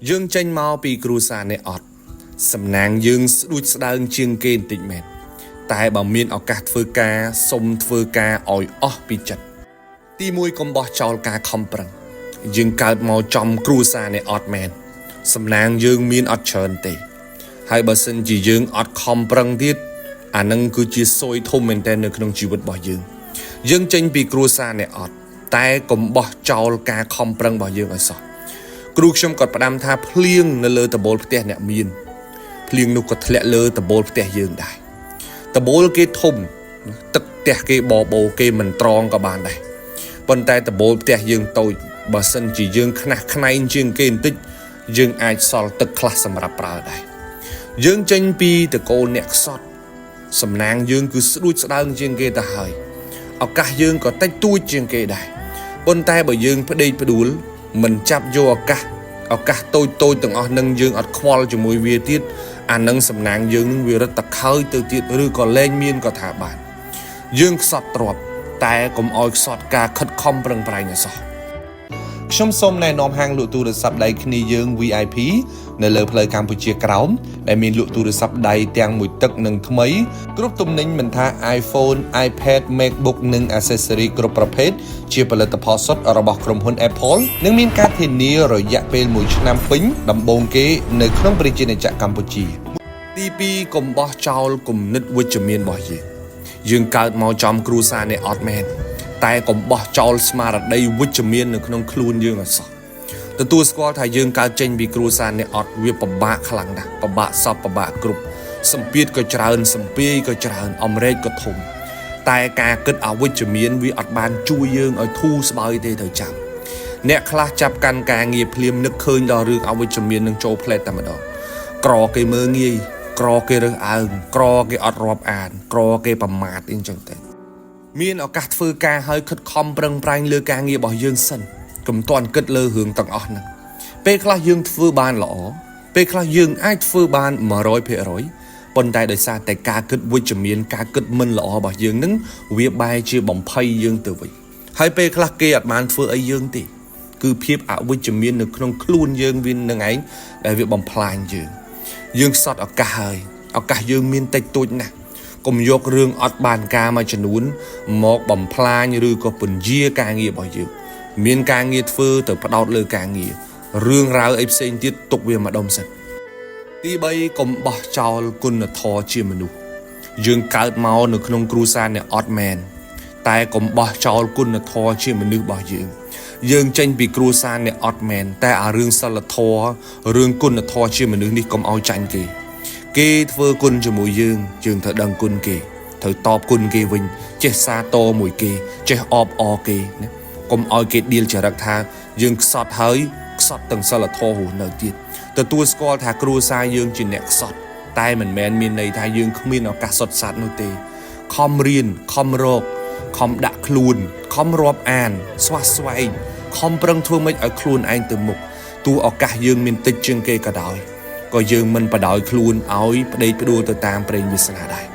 dương tranh mau pi cru sa này ọt sầm nàng dương đuôi đang chiêng kên tịnh mệt tại bảo miên ở cát phơi ca sông phơi ca ỏi ó pi chặt ti mùi com bò chào ca không prang dương cao màu trong cru sa này ọt mệt sầm nàng dương miên ọt trơn tị hai bà sinh chỉ dương ọt không prang tiết nâng cứ chỉ soi thôm mình tên được trong chỉ vật bỏ dương tranh pi cru sa này ọt tại com bò chào ca không prang bỏ dương ở sọครูชมกอดประดามท่าเพลียงนเลอตะโบลเตะเนี่ยมีนเพลียงนุกก็ทะเลเลอตะโบลเตะยืงได้ตะโบลเกทมตึกเตะเกบอโบเกมันตรองกับบานได้บนแต่ตะโบลเตะยืงโตบาสันจียืงขนาดขนาดยืงเกนติยืงไอซอลตึกคลาสสำหรับปลาได้ยืงเจนปีตะโกเน็กซอดสำนางยืงคือสุดสดางยืงเกตะหายเอากะยืงก็เตะตุ้ยยืงเกได้บนแต่บ่ยืงพอดีพอดูmình chạm vô ở cả tôi từng ở nâng dương ở khoa cho mùi việt tiết nâng sầm nàng dương nâng việt rất tặc hơi từ tiết rư còn lên miên có thả bản dương sọt trọp tại cũng oi sọt cả khất không bằng bài nhà sọ trong sông này nôm hang lụa tu được sập đầy khi dương VIP nơi lỡ plei Campuchia cào để mình lụa tu được sập đầy tiền mùi tật nâng thấm ấy group tung nín mình tha iPhone iPad MacBook nâng accessory groupประเภทchia bờ lật tập hot shot ở bọcក្រុមហ៊ុន Apple នឹងមានការធានារយៈពេល1ឆ្នាំពេញដំបូងគេនៅក្នុងប្រជាជាតិកម្ពុជាទី2កុំបោះចោលគំនិតវិជ្ជមានរបស់យើងកើតមកចំគ្រួសារនេះអត់មែនតែកុំបោះចោលស្មារតីវិជ្ជមាននៅក្នុងខ្លួនយើងអត់សោះទទួលស្គាល់ថាយើងកើតចេញពីគ្រួសារនេះអត់វាពិបាកខ្លាំងណាស់ពិបាកសពពិបាកគ្រប់សម្ពាធក៏ច្រើនសម្ពាយក៏ច្រើនអំរែកក៏ធំតែការគិតអវិជ្ជមានវាអត់បានជួយយើងឲ្យធូរស្បើយទេទៅចាំអ្នកខ្លះចាប់កាន់ការងារភ្លាមនឹកឃើញដល់រឿងអវិជ្ជមាននឹងចូលផ្លែតតែម្ដងក្រគេមើងងាយក្រគេរើសអើងក្រគេអត់រាប់អានក្រគេប្រមាថអីចឹងទៅមានឱកាសធ្វើការឲ្យខិតខំប្រឹងប្រែងលើការងាររបស់យើងសិនកុំទាន់គិតលើរឿងទាំងអស់ហ្នឹងពេលខ្លះយើងធ្វើបានល្អពេលខ្លះយើងអាចធ្វើបាន 100% ប៉ុន្តែដោយសារតែការគិតវិជ្ជមានការគិតមិនល្អរបស់យើងនឹងវាបែរជាបំភ័យយើងទៅវិញហើយពេលខ្លះគេអត់បានធ្វើអីយើងទេគឺភាពអវិជ្ជមាននៅក្នុងខ្លួនយើងវានឹងឯងដែលវាបំផ្លាញយើងសតឱកាសហើយឱកាសយើងមានតិចតួចណាស់កុំយករឿងអត់បានការមួយចំនួនមកបំផ្លាញឬក៏ពន្យាការងាររបស់យើងមានការងារធ្វើទៅផ្ដោតលើការងាររឿងរ៉ាវអីផ្សេងទៀតទុកវាម្ដុំសិនទី3កុំបោះចោលគុណធម៌ជាមនុស្សយើងកើតមកនៅក្នុងគ្រួសារអ្នកអត់មែនតែកុំបោះចោលគុណធម៌ជាមនុស្សរបស់យើងចេញពីគ្រួសារអ្នកអត់មែនតែអារឿងសិលធម៌រឿងគុណធម៌ជាមនុស្សនេះកុំឲ្យចាញ់គេធ្វើគុណជាមួយយើងត្រូវដឹងគុណគេត្រូវតបគុណគេវិញចេះសាទរមួយគេចេះអបអរគេណាកុំឲ្យគេដៀលចរិតថាយើងខ្សត់ហើយខ្សត់ទាំងសិលធម៌រស់នៅទៀតទទួលស្គាល់ថាគ្រួសារយើងជាអ្នកខ្សត់តែមិនមែនមានន័យថាយើងគ្មានឱកាសសុទ្ធសាធនោះទេខំរៀនខំរកខំដាក់ខ្លួនខំរាប់អានស្វះស្វែងខំប្រឹងធ្វើម៉េចឲ្យខ្លួនឯងទៅមុខទោះឱកាសយើងមានតិចជាងគេក៏ដោយក៏យើងមិនបដ ாய் ខ្លួនឲ្យប្តេជ្ញាផ្ដួលទៅតាមប្រេងវាសនាដែរ